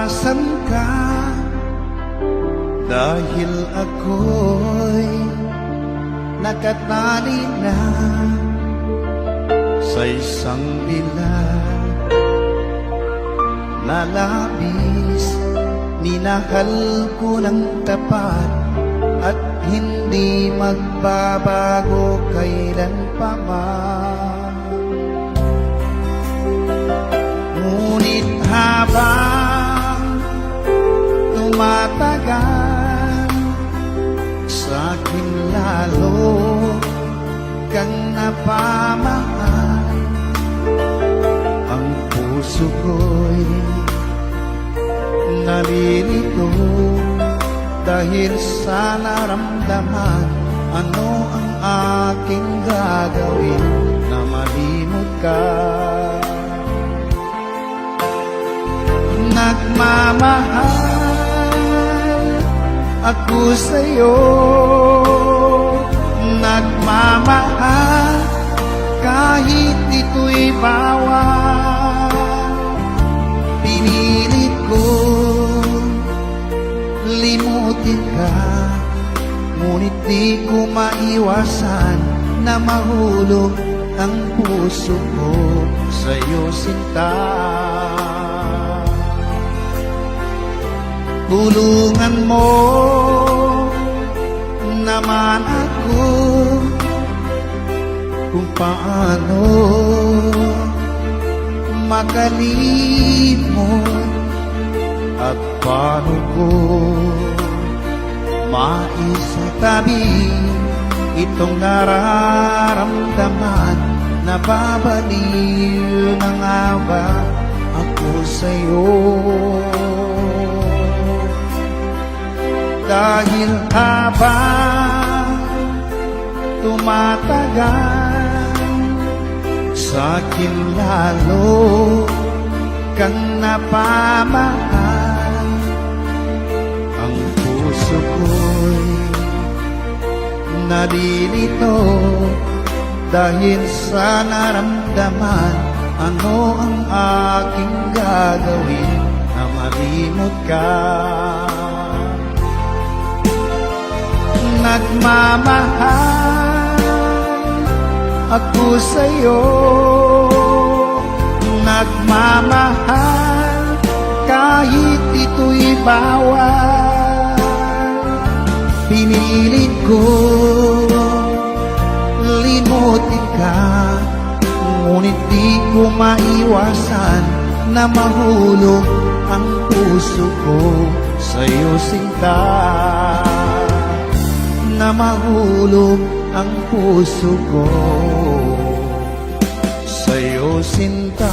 asan ka? Dahil ako'y nakatali na sa isang bilag na labis. Minahal ko ng tapat at hindi magbabago kailan pa man. Ngunit habang tumatagal, sa'kin lalo kang napamahal. Ang puso ko'y nalilito dahil sa naramdaman. Ano ang aking gagawin na malimot ka? Nagmamahal ako sa'yo, nagmamahal kahit ito'y bawal. Pinilit ko limutin ka, ngunit di ko maiwasan na mahulog ang puso ko sa'yo, sinta. Tulungan mo naman ako kung paano makalimot at paano ko maisitabi itong nararamdaman. Nababaliw na nga ba ako sa'yo? Dahil habang tumatagal, sa'kin lalo kang napamahal. Ang puso ko'y nalilito dahil sa naramdaman. Ano ang aking gagawin na malimot ka? Nagmamahal ako sa'yo, nagmamahal kahit ito'y bawal. Pinilit ko limutin ka, ngunit di ko maiwasan na mahulog ang puso ko sa'yo, sinta. Na mahulog ang puso ko sa'yo, sinta.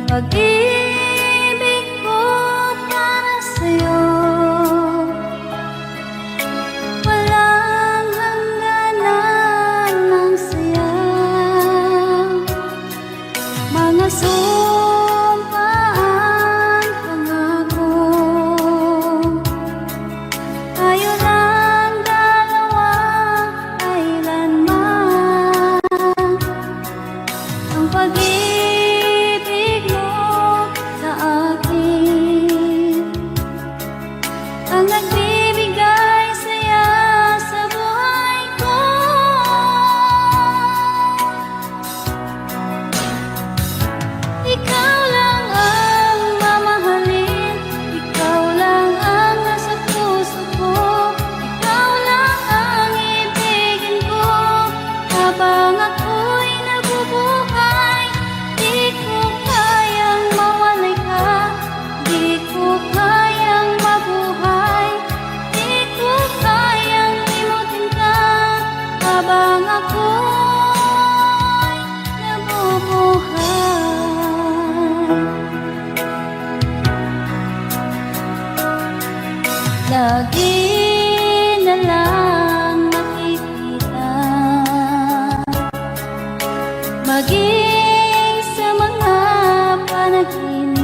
Pag-ibig ko para sa'yo, walang hangganan ng saya. Mga sumpaan, pangako, tayo lang dalawa kailanman. Ang pag-ibig ang nagbibigay saya sa buhay ko. Ikaw lang ang mamahalin, ikaw lang ang nasa puso ko, ikaw lang ang ibigin ko habang ako'y nabubuhay. maging sa mga panaginip.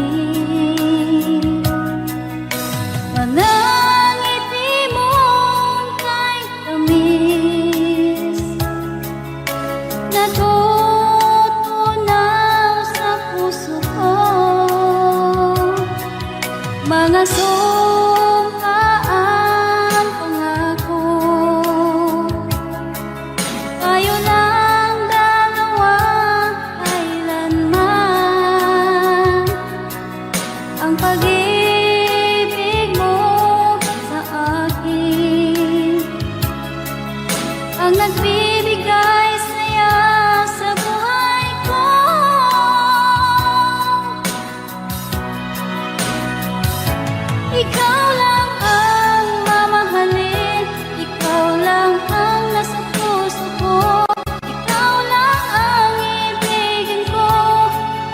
Manangiti mong kay tamis, natutunaw sa puso ko. Mga sumkaan pangako, tayo lang dalawa kailanman. Ang pag-ibig mo sa akin ang nagbibigay saya sa buhay ko. Ikaw lang ang mamahalin, ikaw lang ang nasa puso ko, ikaw lang ang ibigin ko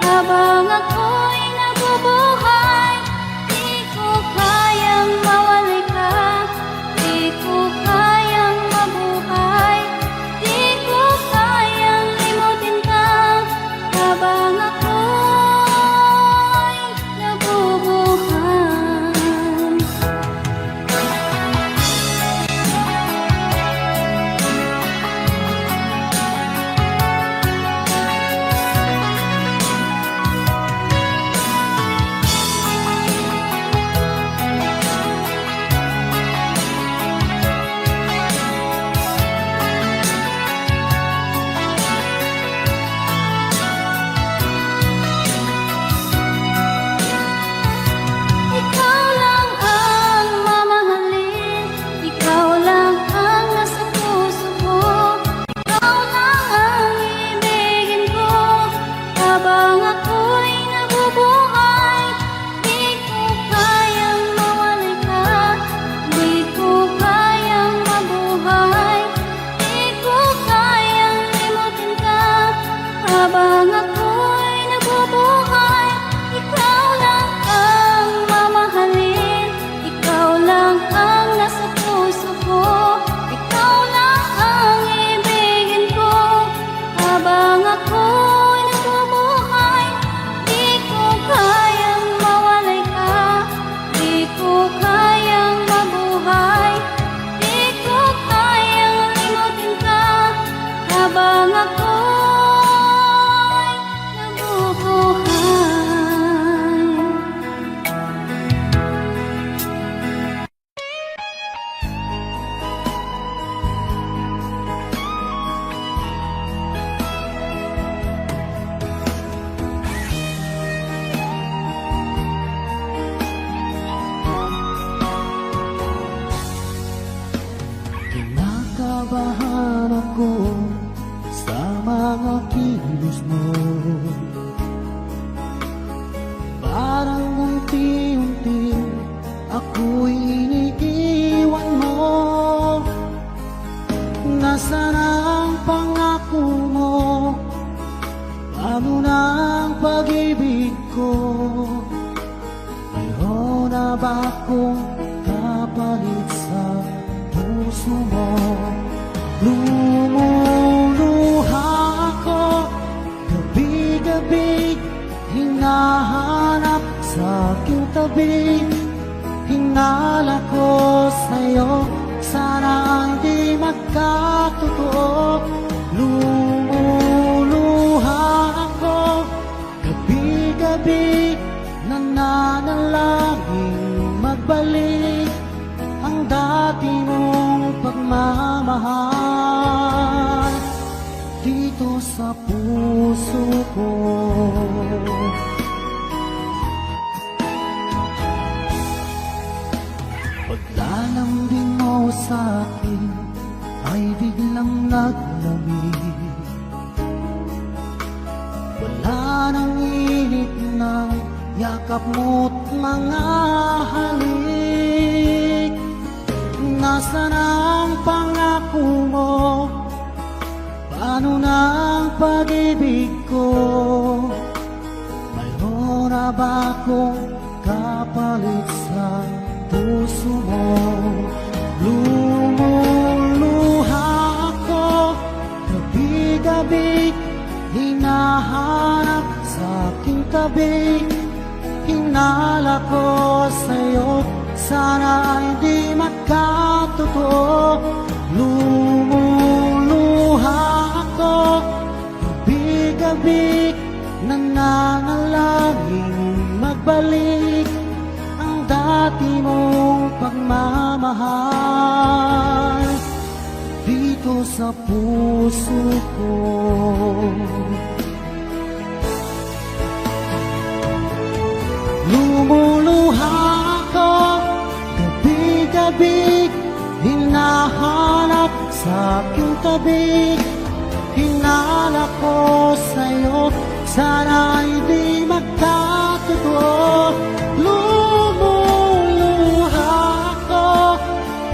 habang ako'y nabubuhay. Di ko kayang mawalay ka, di ko kayang mabuhay, di ko kayang limutin ka habang ako'y nabubuhay. Ikaw lang ang mamahalin, ikaw lang ang nasa puso ko, ikaw lang ang ibigin ko habang ako'y nabubuhay. Di ko kayang mawalay ka, di ko kayang mabuhay, di ko kayang limutin ka habang ako'y nabubuhay. Ikaw lang ang mamahalin, ikaw lang ang nasa puso ko, ikaw lang ang ibigin ko habang ako'y nabubuhay. Di ko kayang mawalay ka, di ko kayang mabuhay, di ko kayang limutin ka habang ako'y nabubuhay. Kinakabahan ako sa mga kilos mo, parang unti-unti ako'y iniiwan mo. Nasaan ang pangako mo? Paano na ang pag-ibig ko? Mayroon na ba akong kapalit sa puso mo? Lumuluha ako gabi-gabi, hinahanap sa aking tabi. Hinala ko sa'yo, sana hindi magkatotoo. Lumuluha ako gabi-gabi, nananalangin magbalik ang dati mong pagmamahal dito sa puso ko. Paglalambing mo sa akin ay biglang naglamig. Wala nang init ng yakap mo't mga halik. Nasaan ang pangako mo? Paano na ang pag-ibig ko? Mayroon na ba akong kapalit sa puso mo? Lumuluha ako gabi-gabi, hinahanap sa aking tabi. Hinala ko sa'yo, sana ay di magkatotoo. Lumuluha ako, gabi-gabi, nananalangin magbalik ang dati mong pagmamahal dito sa puso ko. Lumuluha ako, gabi-gabi, hinahanap sa aking tabi. Hinala ko sa'yo, sana ay di magkatotoo. Lumuluha ako,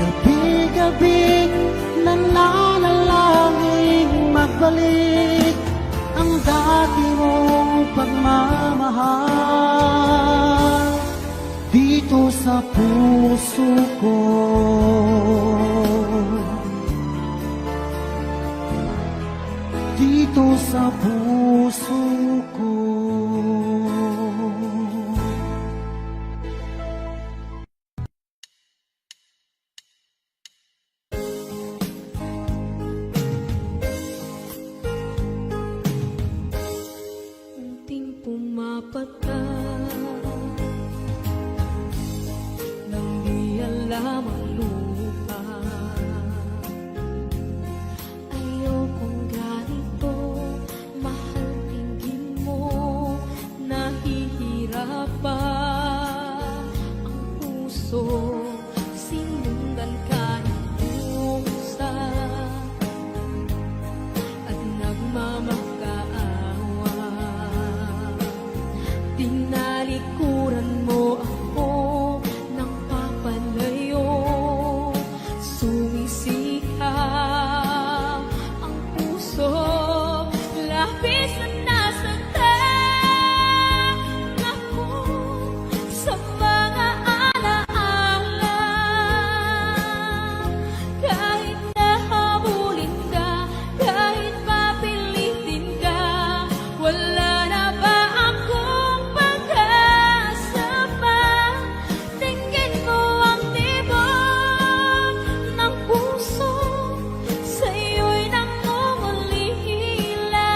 gabi-gabi, nananalangin magbalik ang dati mong pagmamahal dito sa puso ko. Dito sa puso ko. Unting pumapata nang di alam ang lupa. Ayokong ganito, mahal tingin mo, nahihirapan ang puso. Sinundan ka ng pusa at nagmamakaawa. Tinalikuran mo ako ng papalayo, sumisikap ang puso, labis na nasaktan ako sa mga alaala. Kahit nahabulin ka, kahit papilitin ka, wala na ba akong pag-asa pa? Tingin mo ang tibok ng puso, sa'yo'y nangungulila.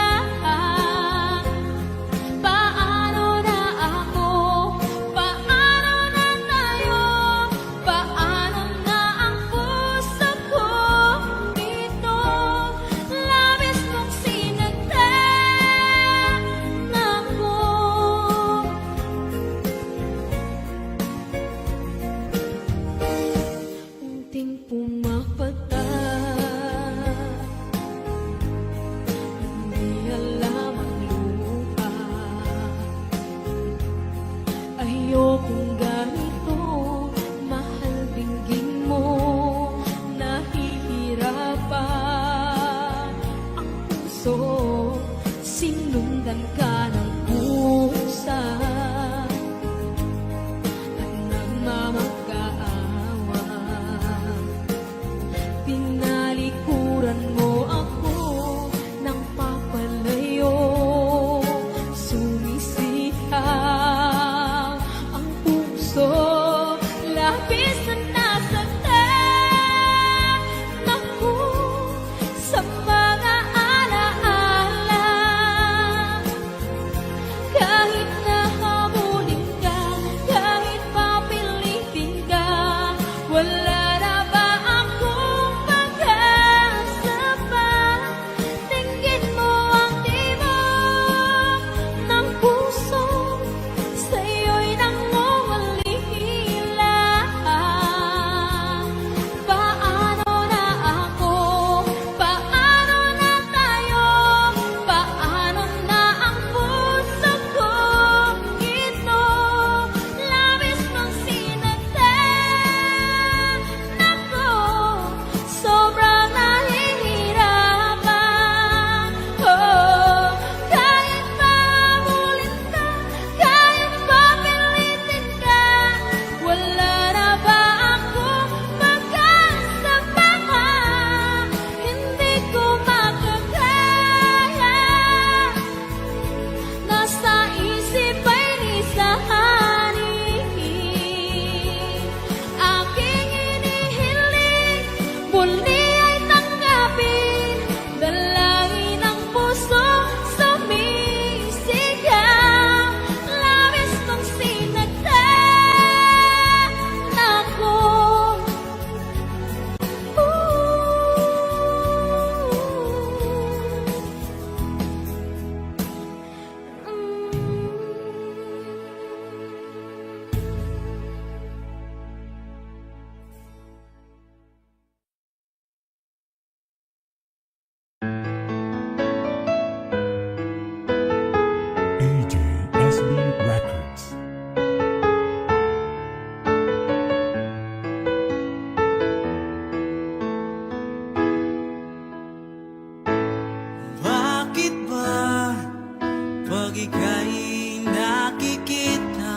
ika'y nakikita,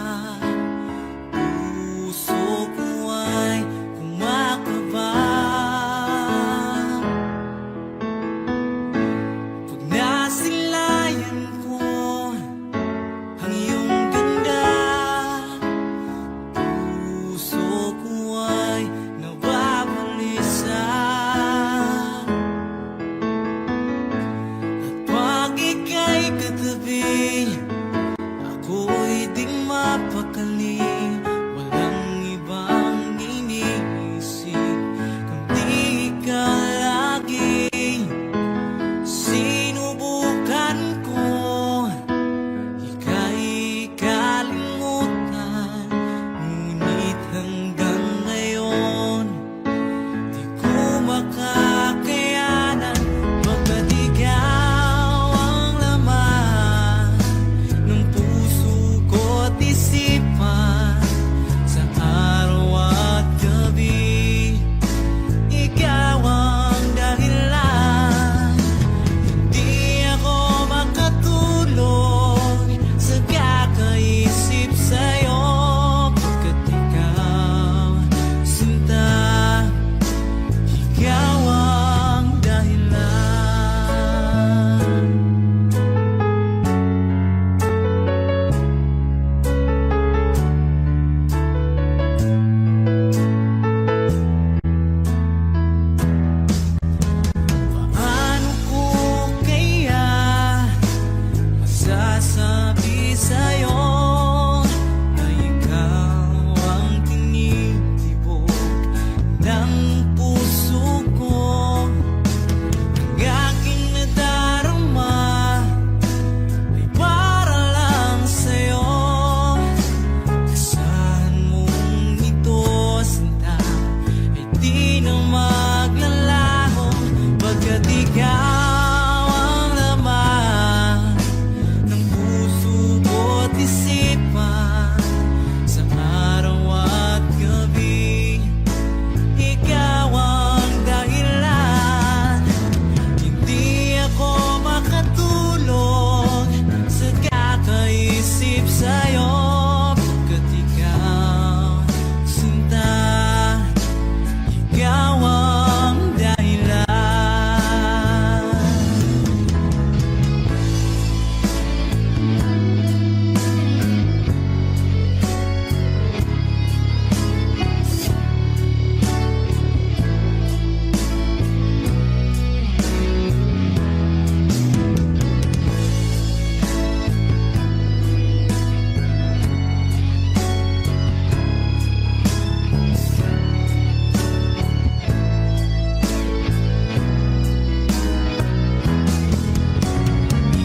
puso ko ay kumakaba. Pag nasilayan ko ang iyong ganda, puso ko ay nababalisa. At pag ika'y katabi, ako'y di mapakali. Walang ibang iniisip kundi ikaw lagi. Sinubukan ko ika'y kalimutan, ngunit hanggang ngayon di ko makakayanan. Baga't ikaw ang laman ng puso ko't isipan, sa araw at gabi ikaw ang dahilan. Di ako makatulog sa kakaisip sa'yo, pagkat ikaw, sinta, ikaw ang dahilan. Paano ko kaya masasabi sa'yo na ikaw ang tinitibok ng puso ko? Ang aking nadarama ay para lang sa'yo. Asahan mong ito, sinta, ay di na maglalaho. Baga't ikaw ang laman ng puso ko't isipan, sa araw at gabi ikaw ang dahilan. Hindi ako makatulog sa kakaisip sa'yo, pagkat ikaw, sinta, ikaw ang dahilan.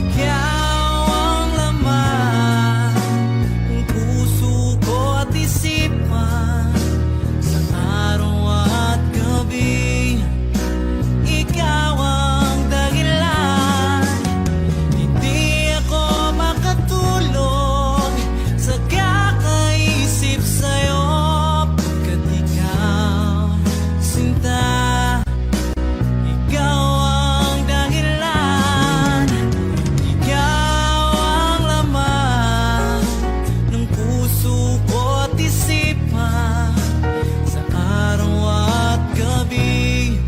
Ikaw ang laman ng puso ko't isipan, sa araw at gabi ikaw ang dahilan. Hindi ako makatulog sa kakaisip sa'yo, pagkat ikaw, sinta, ikaw ang dahilan. Ikaw ang laman ng puso ko't isipan, sa araw at gabi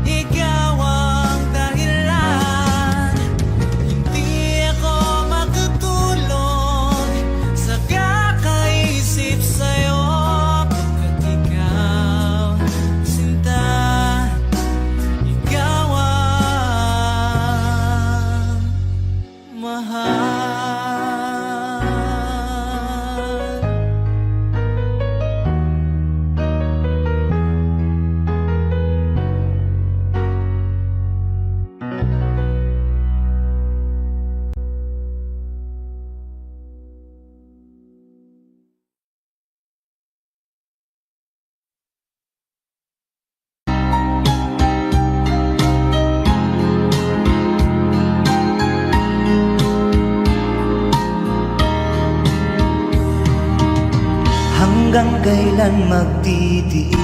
ikaw ang dahilan. Hindi ako makatulog sa kakaisip sa'yo, pagkat ikaw, sinta, ikaw ang mahal. Hanggang kailan magtitiis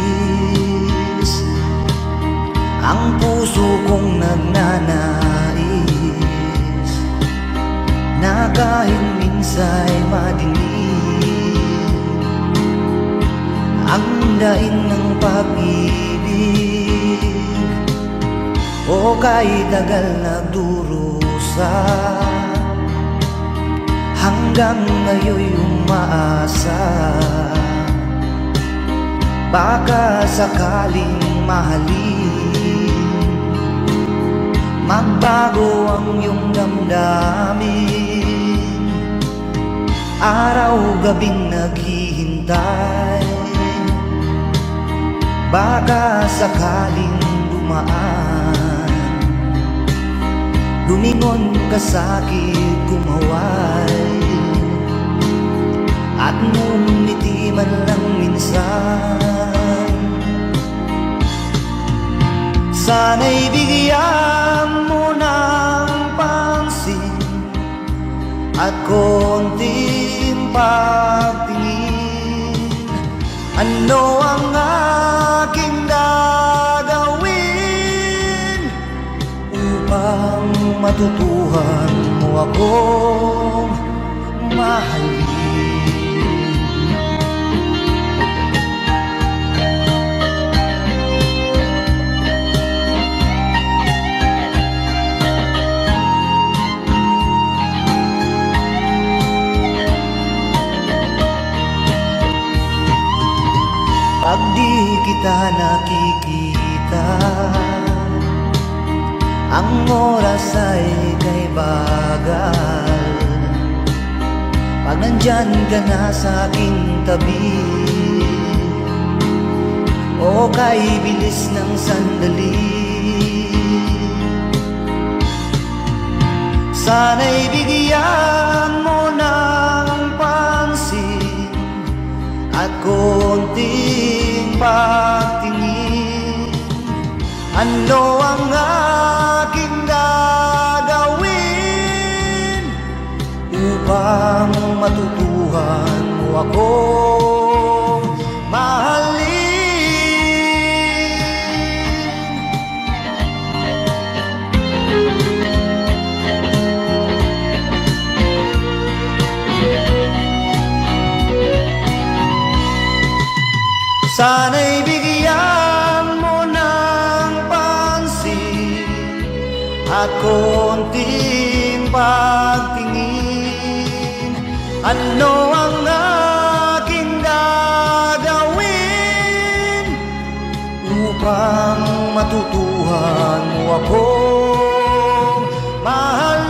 ang puso kong nagnanais na kahit minsa'y madilim ang daing ng pag-ibig, o kahit tagal nagdurusa, hanggang ngayon'y umaasa. Baka sakaling mahalin, magbago ang iyong damdamin, araw-gabing naghihintay. Baka sakaling dumaan, lumingon ka sa'kin, kumaway, at ngumiti man lang minsan. Sana'y bigyan mo ng pansin at konting pagtingin. Ano ang aking gagawin upang matutuhan mo akong mahalin? Pag di kita nakikita, ang oras ay kay bagal. Pag nandyan ka na sa aking tabi, o kay bilis ng sandali, sana'y bigyan mo ng pansin at konting pagtingin. Ano ang aking gagawin upang matutuhan mo akong mahalin? Sana'y bigyan mo ng pansin at konting pagtingin. Ano ang aking gagawin upang matutuhan mo akong mahalin?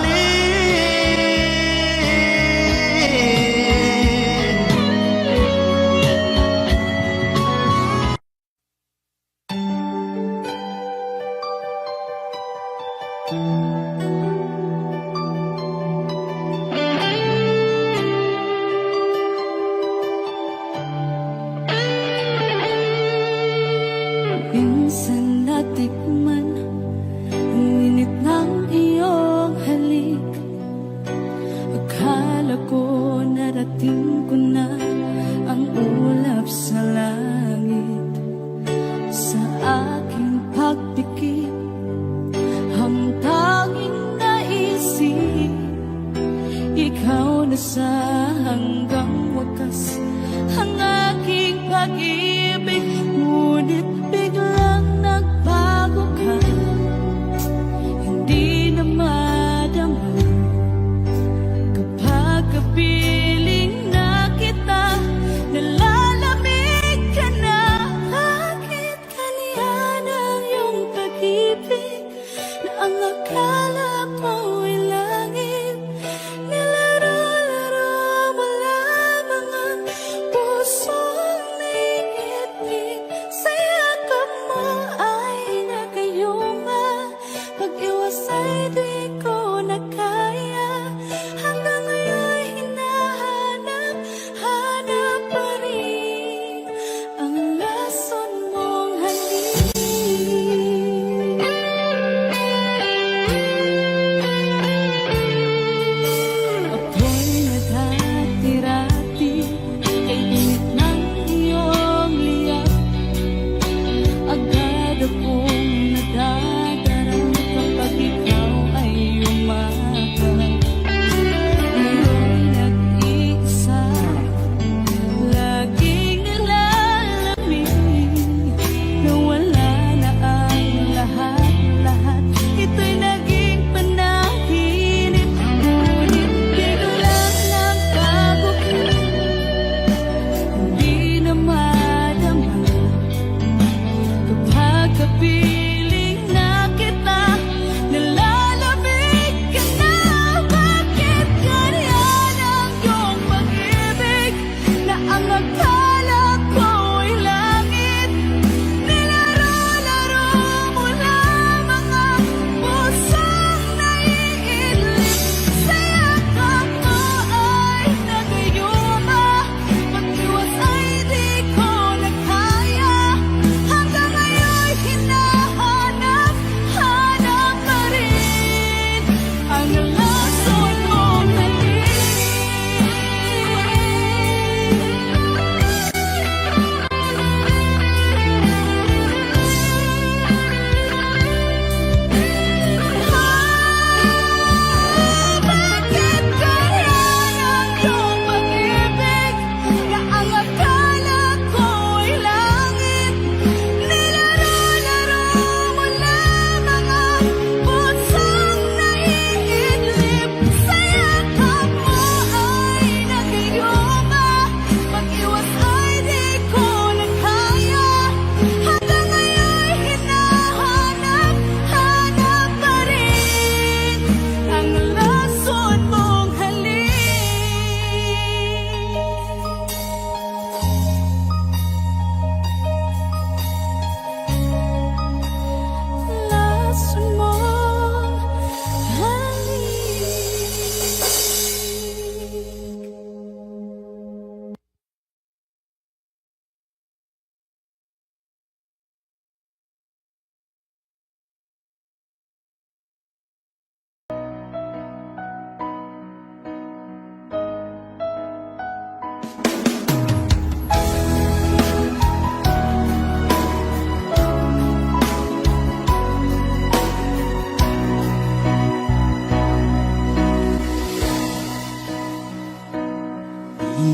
Minsan natikman ang init ng iyong halik. Akala ko narating ko na ang ulap sa langit. Sa aking pagpikit, ang tanging naisip, ikaw na sa hanggang wakas ang aking pag-ibig. Ngunit biglang nagbago ka, hindi na madama. Kapag kapiling na kita, nalalamig ka na. Bakit kaniyan ang iyong pag-ibig na ang akala ko'y langit? Nilaro-laro mo lamang ang pusong naigit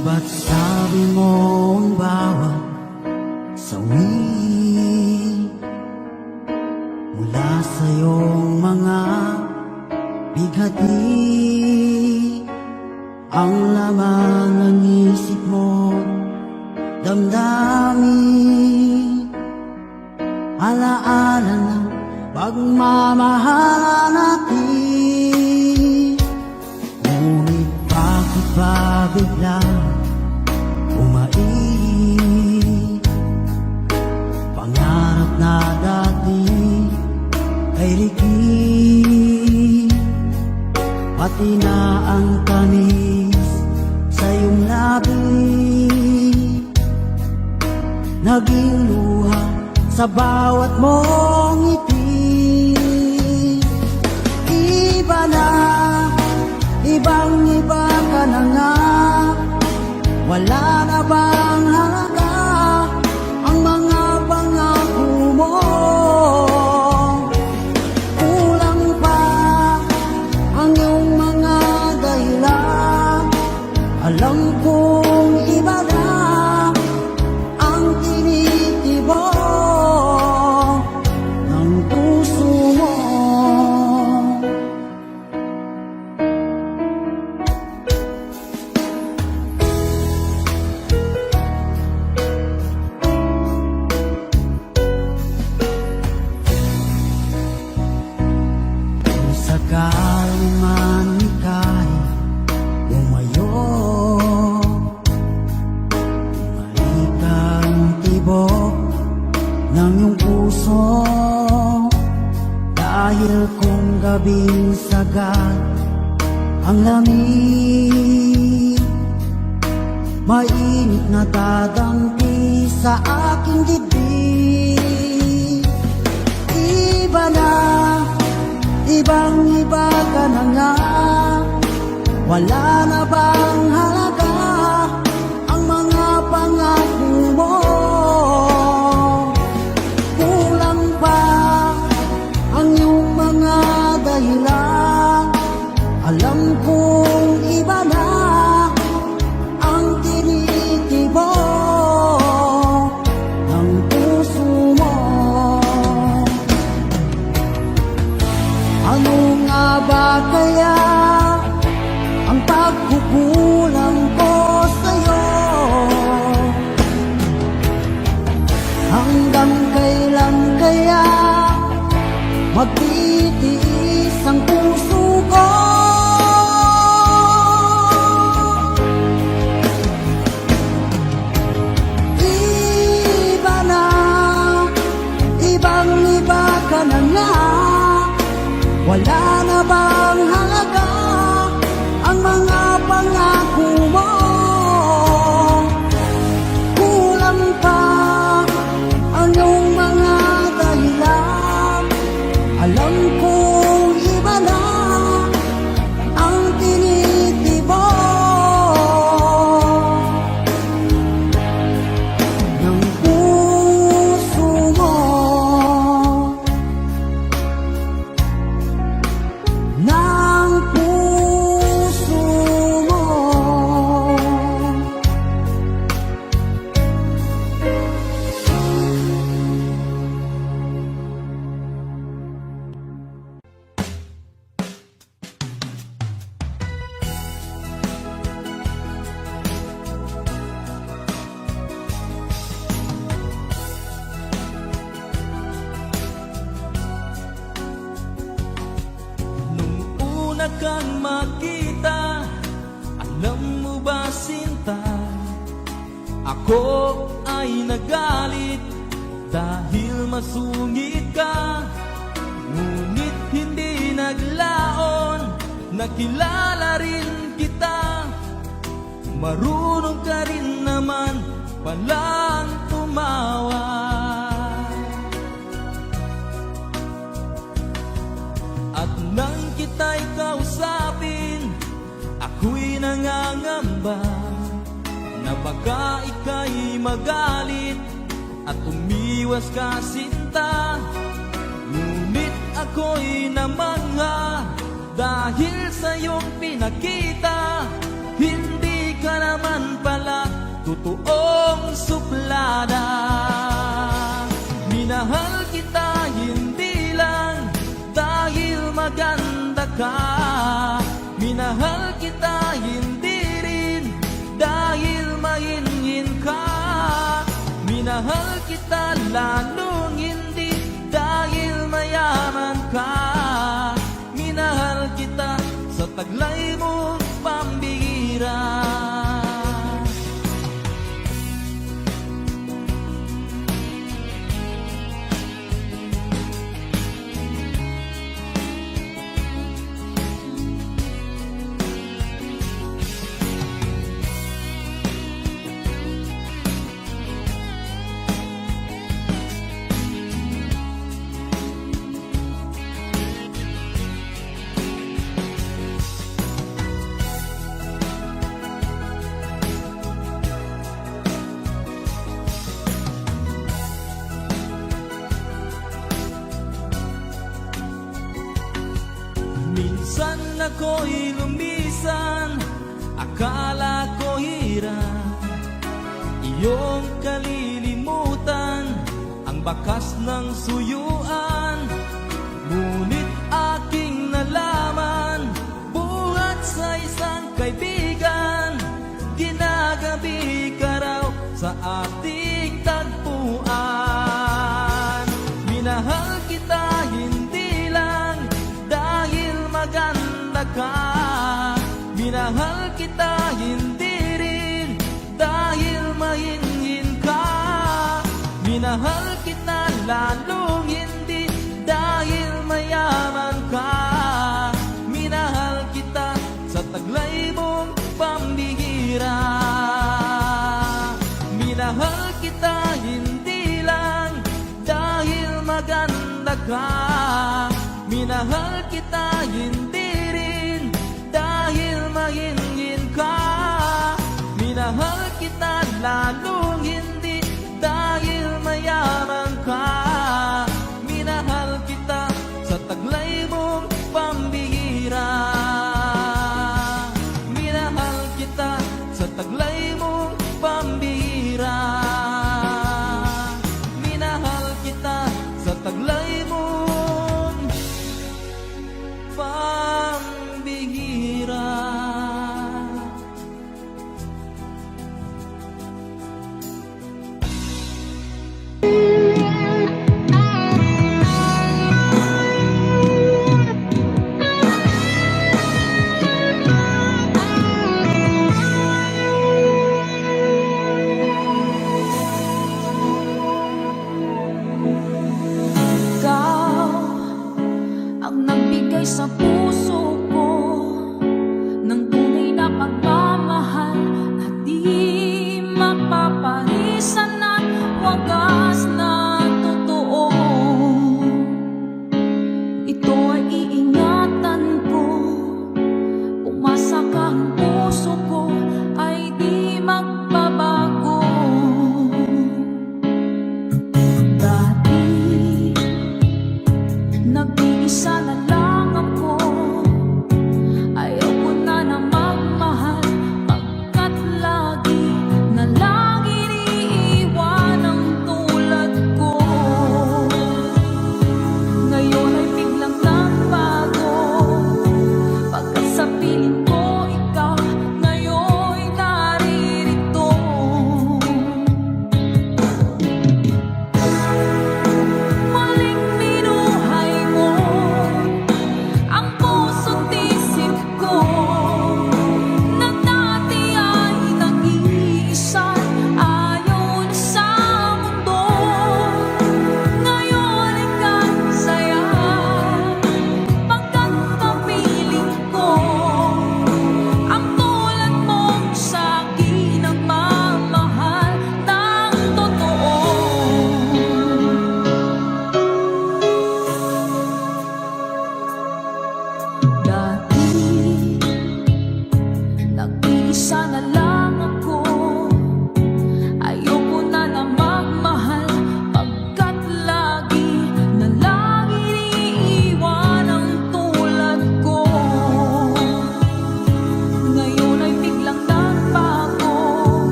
ba't sabi mo ang bawat sawi mula sa iyong mga bighati ang laman ng isip mo, damdamin, alaala ng pagmamahalan natin. Ngunit bakit ba biglang umait? Pangarap na dati ay likid, pati na ang tamis sa iyong labi, naging luha sa bawat mong ngiti. Iba na, ibang-iba ka na nga, wala na bang halaga ang mga pangako mo? Kulang pa ang iyong mga dahilan, alam kong iba na ang tinitibok ng puso mo. Kung sakali man ika'y lumayo, bumalik ang tibok ng iyong puso, dahil kung gabing sagad ang lamig, mainit na dadampi sa aking dibdib. Iba na, ibang-iba ka na nga, wala na bang halaga ang mga pangako mo? Kulang pa ang iyong mga dahilan, alam kong iba na ang tinitibok ng puso mo. Ano nga ba kaya ang pagkukulang ko sa'yo? Hanggang kailan kaya magtitiis ang puso ko? Iba na, ibang-iba ka na nga, wala na bang halaga ang mga pangako mo? Kulang pa ang iyong mga dahilan, alam kong iba na ang tinitibok ng puso mo. Ng puso mo. Nung una kang makita, alam mo ba sinta, ako ay nagalit dahil masungit ka. Ngunit hindi naglaon, nakilala rin kita, marunong ka rin naman palang tumawa. At nang kita'y kausapin, ako'y nangangamba na baka ika'y magalit at umiwas ka sinta. Ngunit ako'y namangha dahil sa iyong pinakita, hindi ka naman pala totoong suplada. Minahal kita hindi lang dahil maganda ka, minahal kita hindi rin dahil mainhin ka, minahal kita lalong hindi dahil mayaman ka, minahal kita sa taglay mong pambihira. Minsan ako'y lumisan, akala ko hirap iyong kalilimutan ang bakas ng suyuan. Ngunit aking nalaman, buhat sa isang kaibigan, ginagabi ka raw sa ating tagpuan. Minahal kita hindi lang dahil maganda ka, minahal kita hindi rin dahil mainhin ka, minahal kita lalong hindi dahil mayaman ka, minahal kita sa taglay mong pambihira. Minahal kita hindi lang dahil maganda ka, minahal kita hindi rin dahil mainhin ka, minahal kita lalong hindi dahil mayaman ka, minahal kita sa taglay mong pambihira. Minahal kita sa taglay mong pambihira. Minahal kita sa taglay mong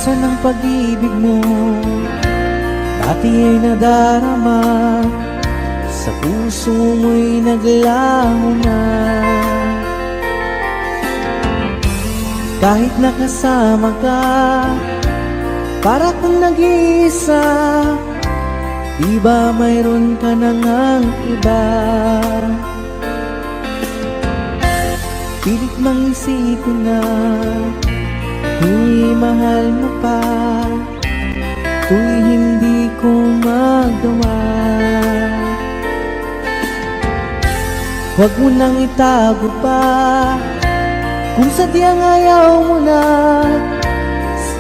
Asan ang pag-ibig mo? Dati ay nadarama, sa puso mo'y naglaho na. Kahit nakasama ka, para kang nag-iisa. Di ba mayroon ka na ngang iba? Pilit mang isipin na tu'y mahal mo pa, tu'y hindi ko magawa. Huwag mo nang itago pa, kung sadyang ayaw mo na,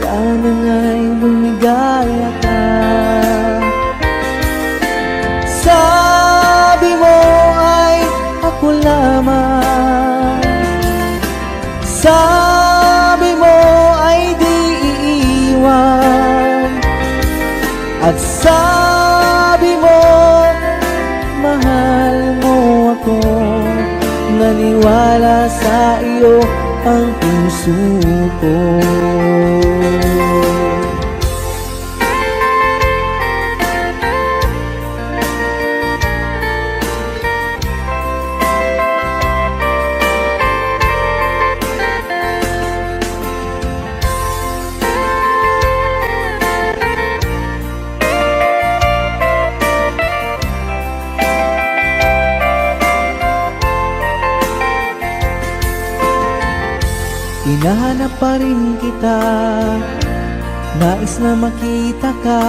sana nga'y lumigaya ka. Sabi mo ay ako lamang, sabi mo ay di iiwan, at sabi mo mahal mo ako. Naniwala sa iyo ang puso ko. Hinahanap pa rin kita, nais na makita ka,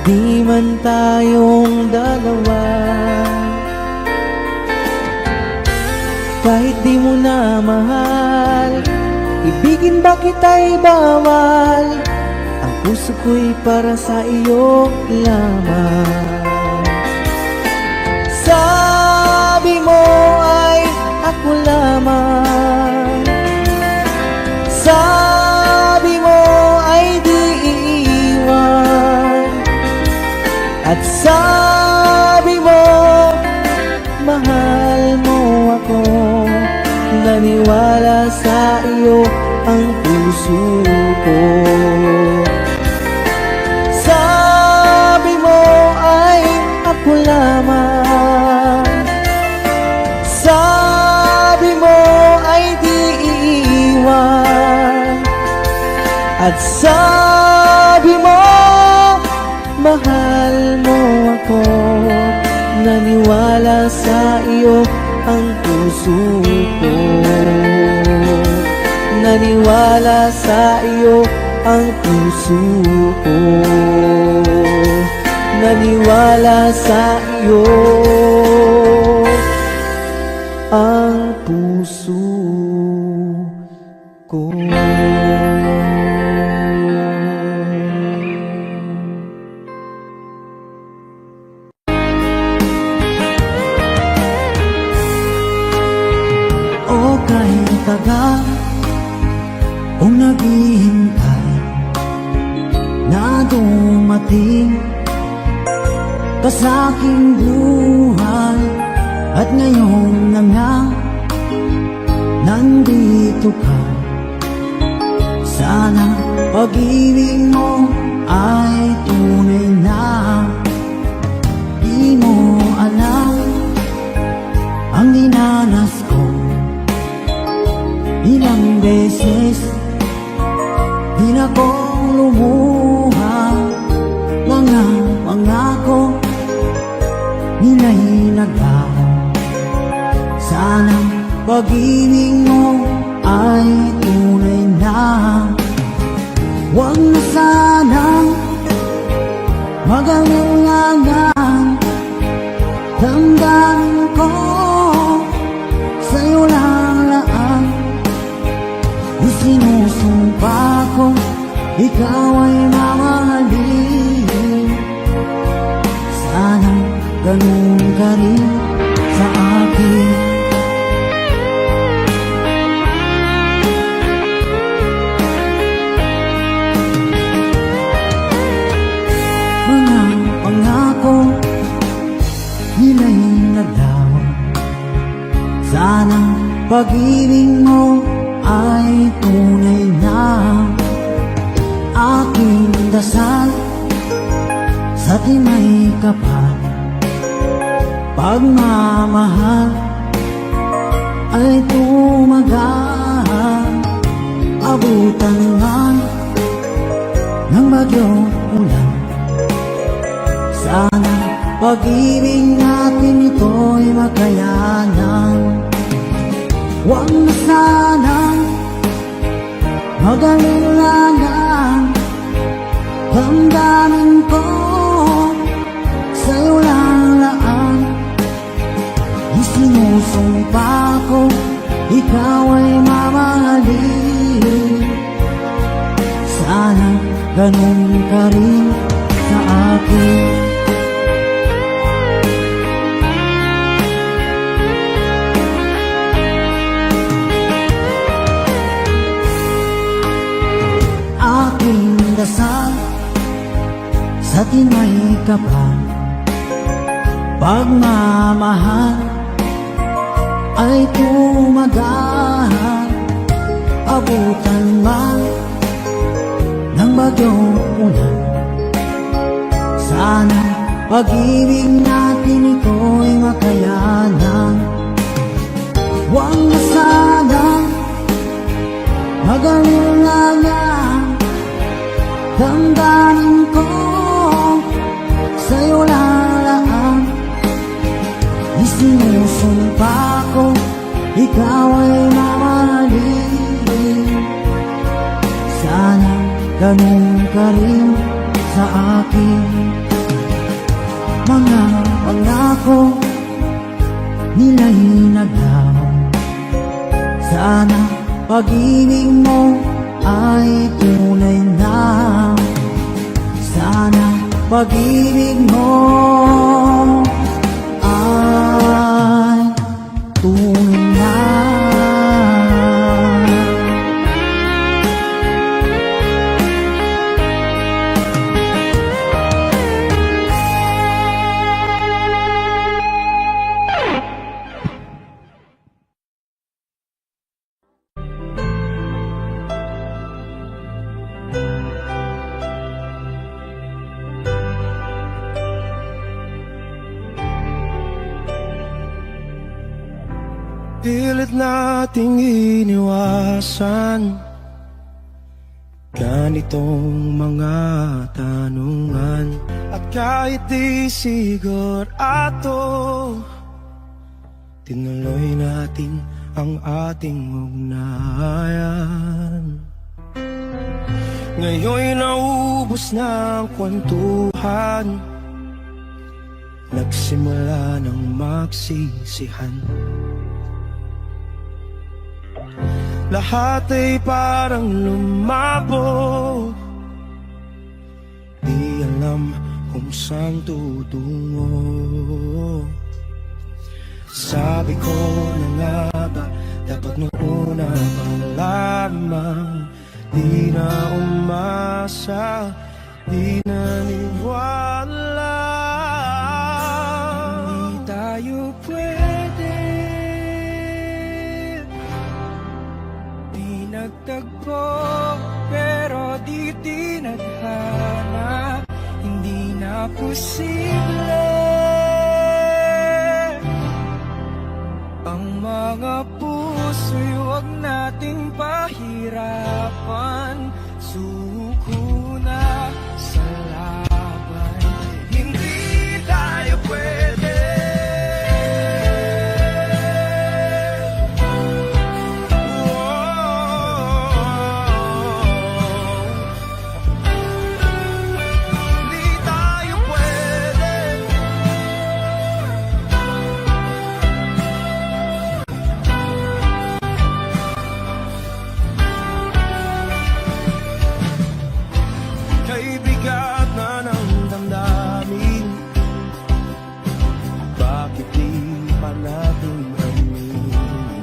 di man tayong dalawa. Kahit di mo na mahal, ibigin ba kita'y bawal? Ang puso ko'y para sa iyo lamang. Sabi mo ay ako lamang, sabi mo ay di iiwan, at sabi mo mahal mo ako. Naniwala sa iyo ang puso ko. Sabi mo ay ako lamang, sabi mo ay di iiwan, at sabi mo mahal mo ako. Naniwala sa iyo ang puso ko. Naniwala sa iyo ang puso ko. Naniwala sa iyo ang puso ko. O kahit tagal kung naghihintay na dumating ka sa aking buhay, at ngayon na nga nandito ka. Sana pag-ibig mo ay tunay na. Di mo alam ang dinanas ko, ilang beses din akong lumuha. Mga pangako nila'y naglaho. Sana pag-ibig mo ay tunay na. Huwag na sanang mag-alangan, damdamin ko sa'yo lang. Isinusumpa ko ikaw ay mamahalin. Sana ganun ka rin sa akin. Mga pangako nila'y naglaho. Sana pag-ibig mo ay tunay na. Aking dasal sa tinay kapal, pagmamahal ay tumagal. Abutan man ng bagyong ulan, sana pag-ibig natin ito'y makayanan. Huwag na sanang mag-alilangan, damdamin ko sa'yo lang laan. Isinusumpa ko, ikaw ay mamahalin. Sana ganun ka rin sa akin. Aking dasal sa tinay kapal, pagmamahal ay tumagal. Abutan man ng bagyong ulan, sana pag-ibig natin ito'y makayanan. Huwag na sanang mag-alilangan, damdamin ko sa'yo lalaan. Isinusumpa ko, ikaw ay mamahalin. Sana ganun ka rin sa akin. Mga pangako nila'y naglaho, sana pag-ibig mo ay tunay na. Sana pag-ibig mo ay tunay na. Pilit nating iniwasan ganitong mga tanungan, at kahit di sigurado, tinuloy natin ang ating ugnayan. Ngayon'y naubos na ang kwentuhan, nagsimula ng magsisihan. Lahat ay parang lumabo, di alam kung saan tutungo. Sabi ko na nga ba, dapat nung una pa lamang, di na umasa, di naniwala. Hindi tayo pwede, di nagtagpo, pero di tinadhana. Hindi na posible ang mga puso'y huwag nating pahirapan. Suko na sa laban, hindi tayo pwede. Hindi tayo pwede. Kay bigat na ng damdamin, bakit di pa natin aminin?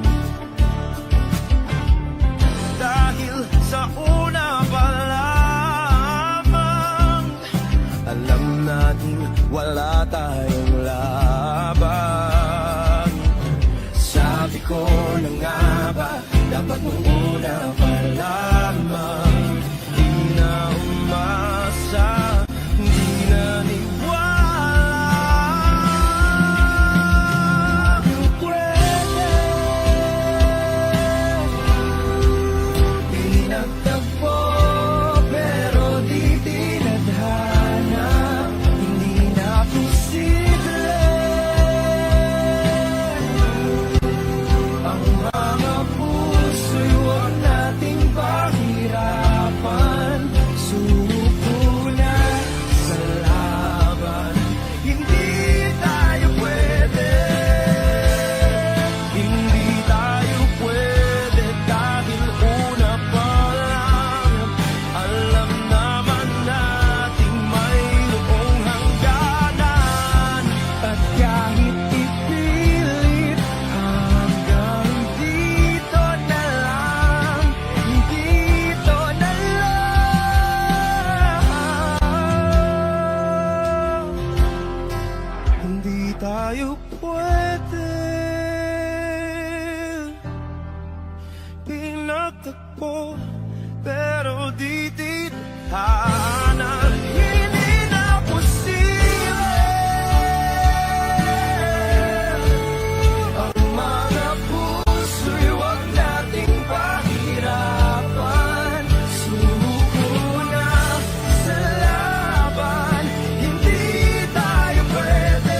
Dahil sa una pa lamang, alam natin wala tayong laban. Sabi ko na nga ba, dapat nung una pa lamang, di na tayo pwede pinagtagpo, pero di tithanan. Hindi na posible ang mga puso'y huwag nating pahirapan. Sumuko na sa laban, hindi tayo pwede.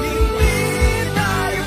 Hindi tayo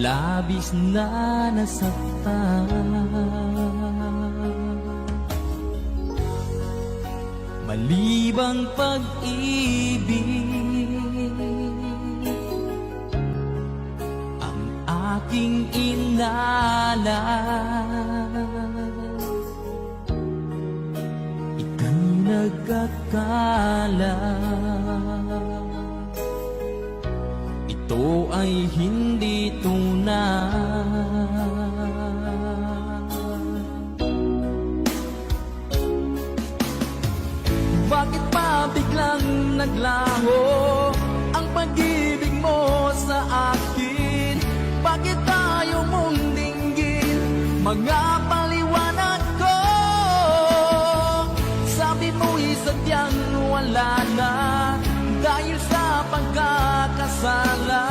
labis na nasaktan. Malibang pag-ibig ang aking inalas, ika'y nagkakala. Ito ay hindi tunay. Bakit pa biglang naglaho ang pag-ibig mo sa akin? Bakit tayo mong dinggin mga paliwanag ko? Sabi mo'y sadyang wala na dahil sa pagkakasala.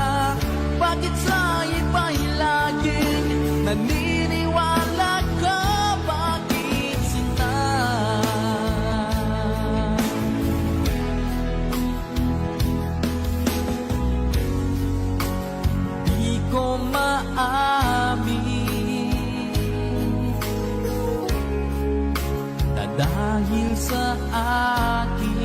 Bakit sa iba'y laging naniniwala ka? Bakit sinta? Di ko maamin na dahil sa akin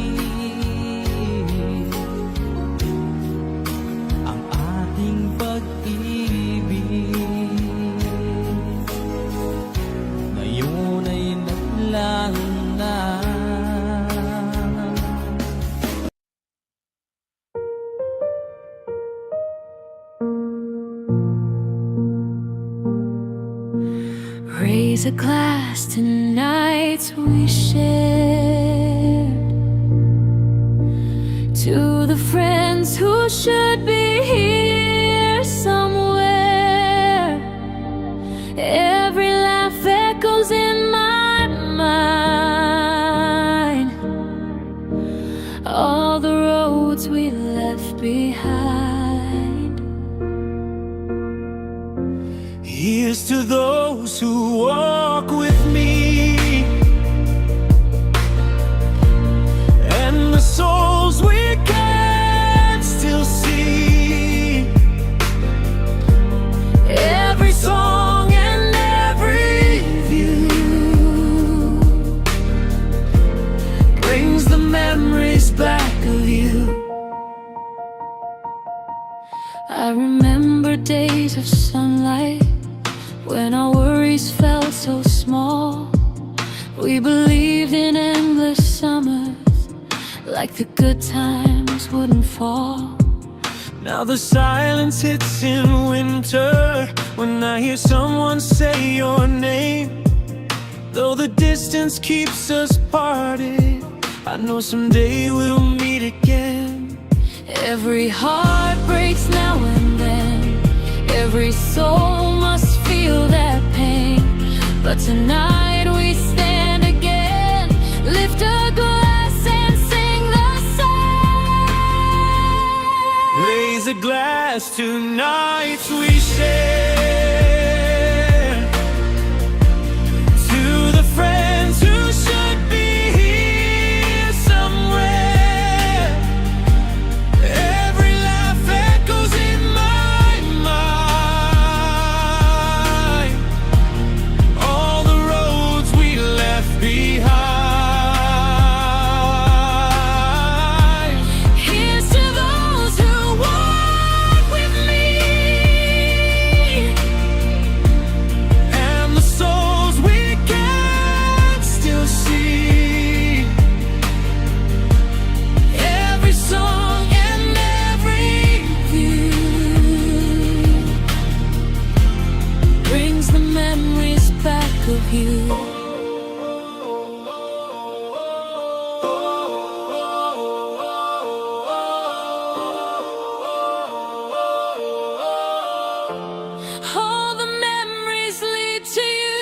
ang ating pag-ibig ngayon ay naglaho na. Raise a glass to nights we shared, to the friends who should be here somewhere. Every laugh echoes in my mind, all the roads we left behind. Here's to those who walk with me, and the souls we can still see. Every song and every view brings the memories back of you. I remember days of sunlight when our worries felt so small. We believed in endless summers, like the good times wouldn't fall. Now the silence hits in winter when I hear someone say your name. Though the distance keeps us parted, I know someday we'll meet again. Every heart breaks now and then, every soul must feel that pain. But tonight we stand again, lift a glass and sing the song. Raise a glass to nights we share, to the friends who should be here somewhere. Every laugh echoes in my mind, all the roads we left behind. Here's to those who walk with me, And the souls we can still see. Every song and every view brings the memories back of you. All the memories lead to you.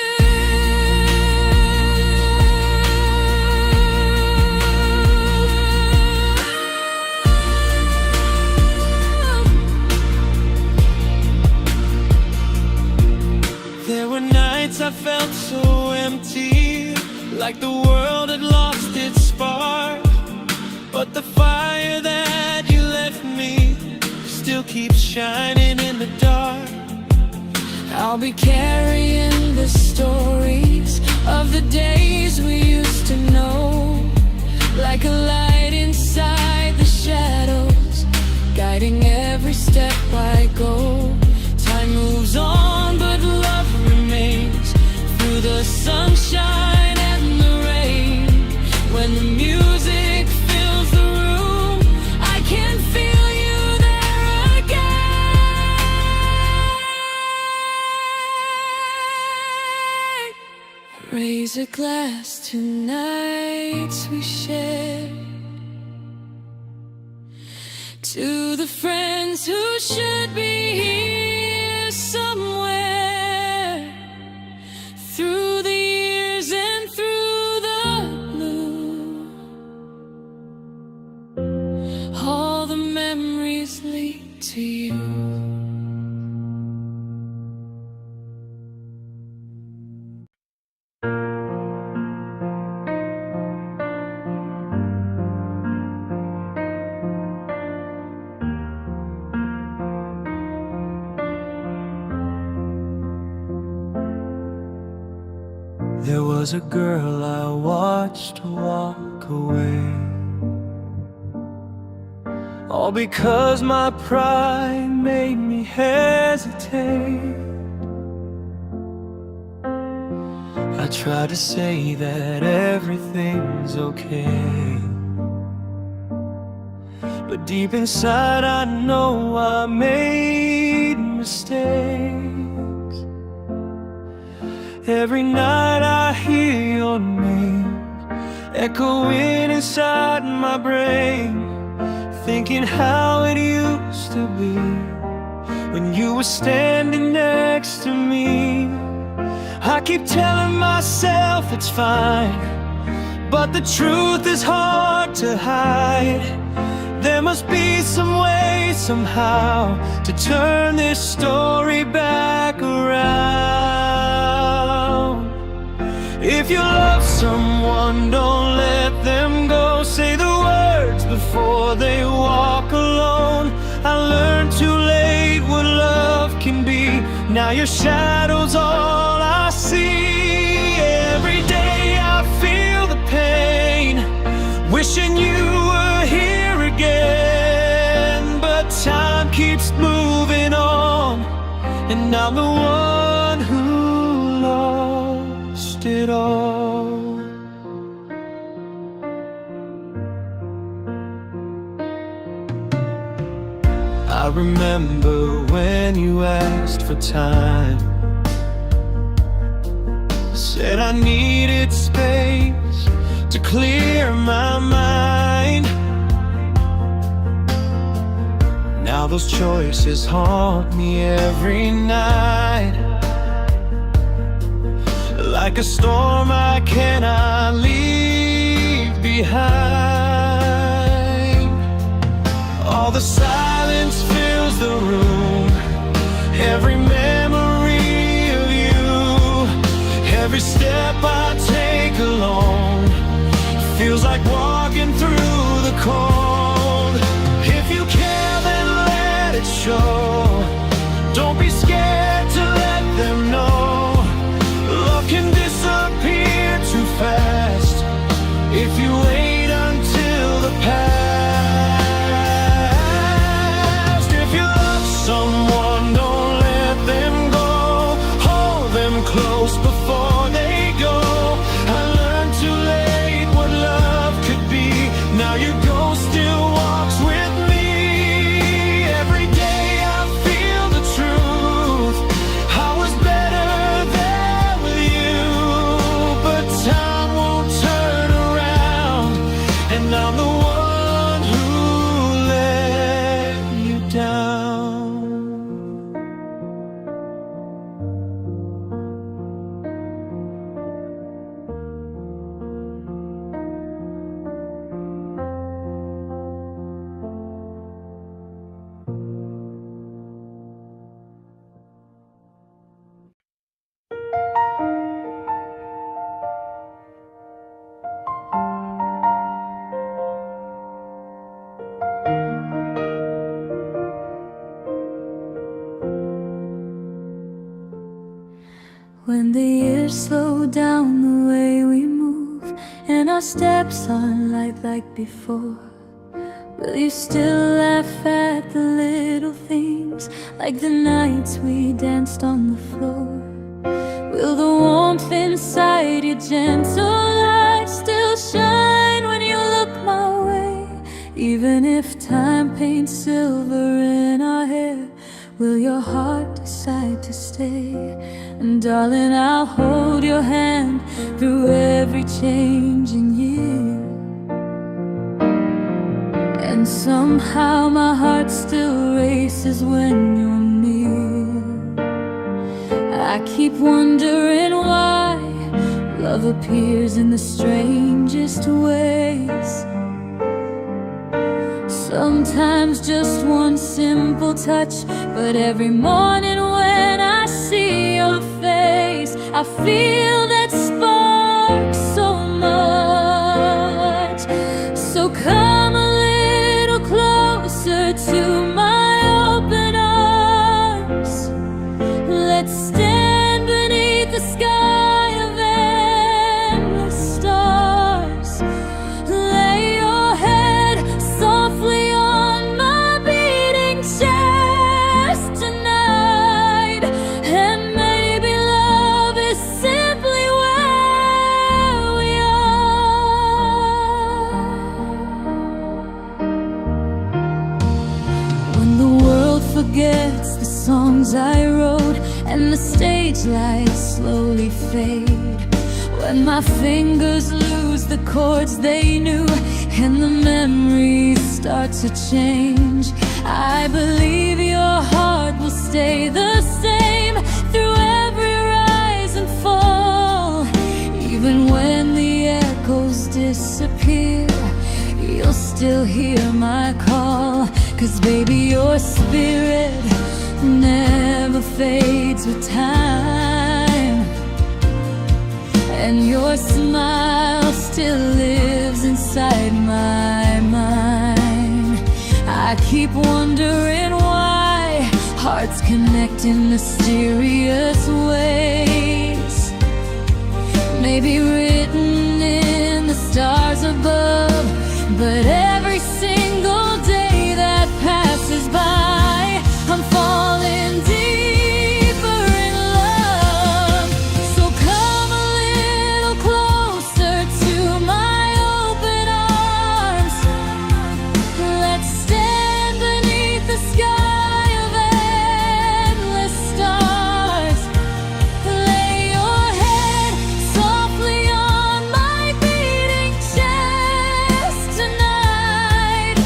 There were nights I felt so empty, like the world had lost its spark. But the fire that you left me still keeps shining in the dark. I'll be carrying the stories of the days we used to know, like a light inside the shadows, guiding every step I go. Time moves on, but love remains through the sunshine and the rain. When the music fills the room, I can feel you there again. Raise a glass to nights we shared, to the friends who should be here somewhere, through the years and through the blue. All the memories lead to you. There was a girl I watched walk away, all because my pride made me hesitate. I tried to say that everything's okay, but deep inside I know I made mistakes. Every night I hear your name echoing inside my brain, thinking how it used to be when you were standing next to me. I keep telling myself it's fine, but the truth is hard to hide. There must be some way, somehow, to turn this story back around. If you love someone, don't let them go. Say the words before they walk alone. I learned too late what love can be. Now your shadow's all I see. Every day I feel the pain, wishing you were here again. But time keeps moving on, and I'm the one who lost it all. I remember when you asked for time, said I needed space to clear my mind. Now those choices haunt me every night, like a storm I cannot leave behind. All the silence fills the room, every memory of you, every step I take alone feels like walking through the cold. If you care, then let it show. Don't be scared to let them know. Love can disappear too fast if you wait until the past When the years slow down the way we move, and our steps aren't light like before, will you still laugh at the little things, like the nights we danced on the floor? Will the warmth inside your gentle eyes still shine when you look my way? Even if time paints silver in our hair, will your heart decide to stay? And darling, I'll hold your hand through every changing year. And somehow my heart still races when you're near. I keep wondering why love appears in the strangest ways. Sometimes just one simple touch, but every morning when I see your face, I feel that spark so much. So come a little closer to my open arms. Let's stand beneath the sky of endless stars. Lay your head softly on my beating chest tonight, and maybe love is simply where we are. When the world forgets the songs I wrote and the stage lights slowly fade, when my fingers lose the chords they knew and the memories start to change, I believe your heart will stay the same through every rise and fall. Even when the echoes disappear, you'll still hear my call. 'Cause baby, your spirit never fades with time, and your smile still lives inside my mind. I keep wondering why hearts connect in mysterious ways, maybe written in the stars above. But every single day that passes by, I'm falling deeper in love. So come a little closer to my open arms. Let's stand beneath the sky of endless stars. Lay your head softly on my beating chest tonight,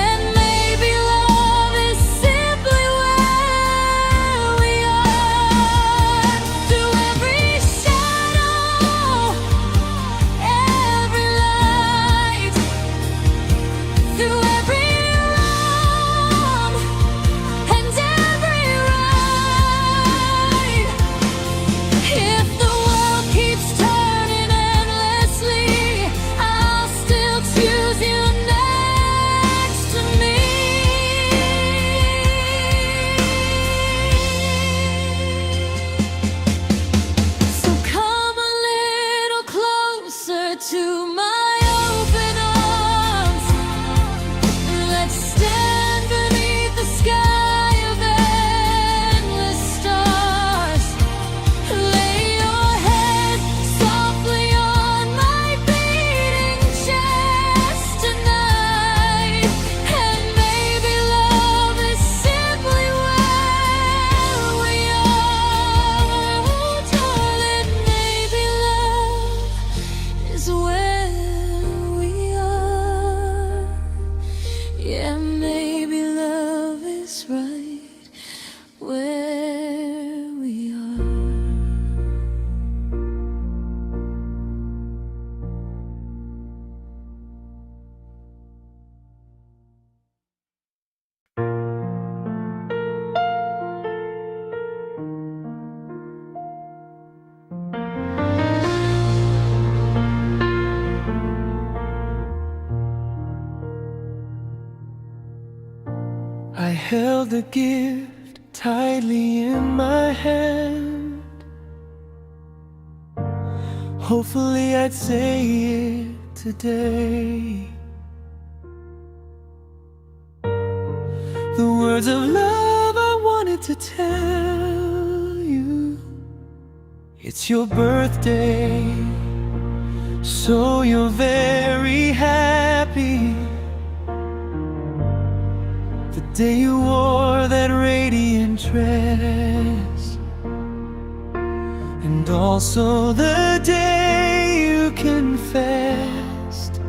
and maybe love is simply where we are. Through every shadow, every light, through every wrong and every right. If the world keeps turning endlessly, I'll still choose you next to me. So come a little closer to my open arms. Let's stand beneath the sky of endless stars. Lay your head softly on my beating chest tonight, and maybe love is simply where we are. Oh, darling, maybe love is where we are. Yeah, maybe love is right where we are. I held the gift tightly in my hand, Hopefully I'd say it today. The words of love I wanted to tell you. It's your birthday, so you're very happy. The day you wore that radiant dress, and also the day you confessed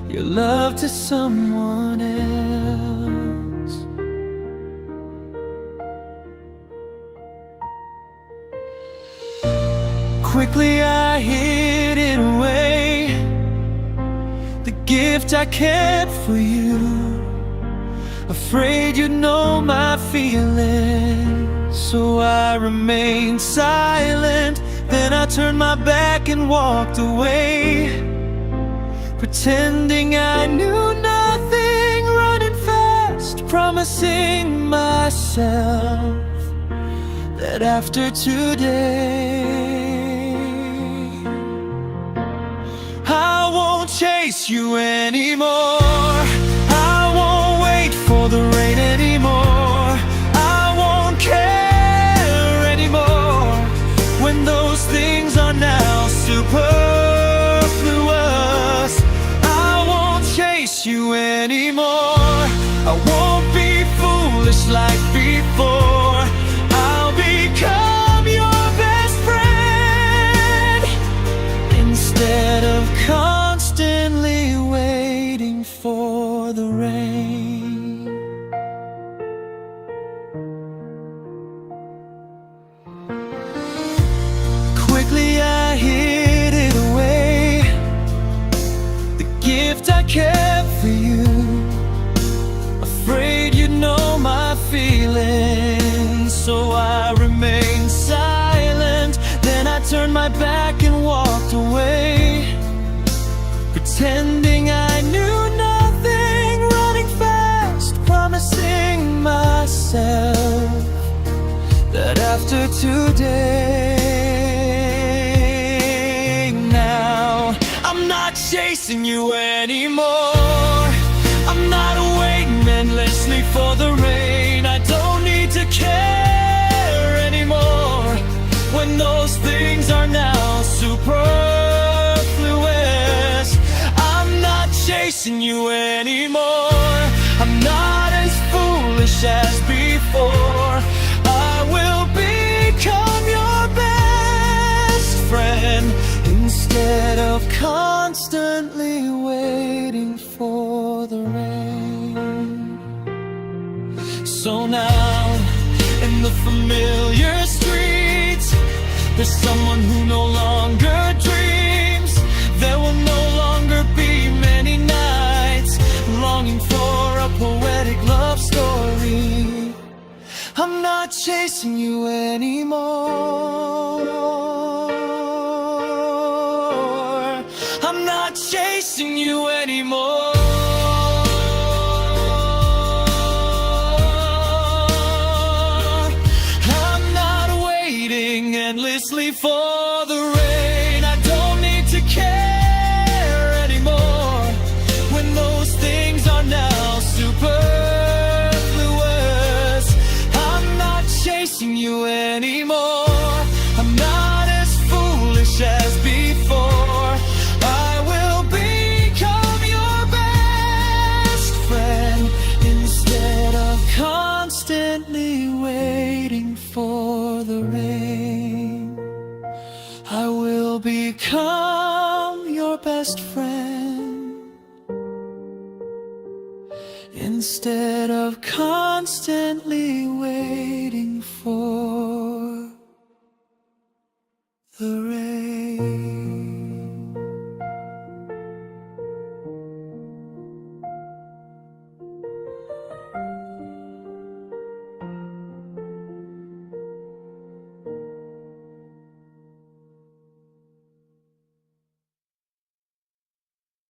your love to someone else. Quickly I hid it away, the gift I kept for you, afraid you'd know my feelings. So I remained silent, then I turned my back and walked away, pretending I knew nothing, running fast, promising myself that after today I won't chase you anymore. I won't wait for the rain anymore. I won't care anymore when those things are now superfluous. I won't chase you anymore. I won't be foolish like before. I'll become your best friend instead of constantly waiting for the rain. Quickly I hid it away, the gift I kept for you, afraid you'd know my feelings. So I remained silent, then I turned my back and walked away, pretending I knew nothing, running fast, promising myself that after today, now I'm not chasing you anymore. I'm not waiting endlessly for the rain. I don't need to care anymore when those things are now superfluous. I'm not chasing you anymore. I'm not as foolish as before. I will become your best friend instead of constantly waiting for the rain. So now, in the familiar streets, there's someone who no longer dreams. There will no longer be many nights longing for a poetic love story. I'm not chasing you anymore. I'm not chasing you anymore. I'm not waiting endlessly for the rain. I don't need to care anymore when those things are now superfluous. I'm not chasing you anymore. I'm not as foolish as before. I will become your best friend instead of constantly waiting for the rain. I will become your best friend instead of constantly waiting for the rain.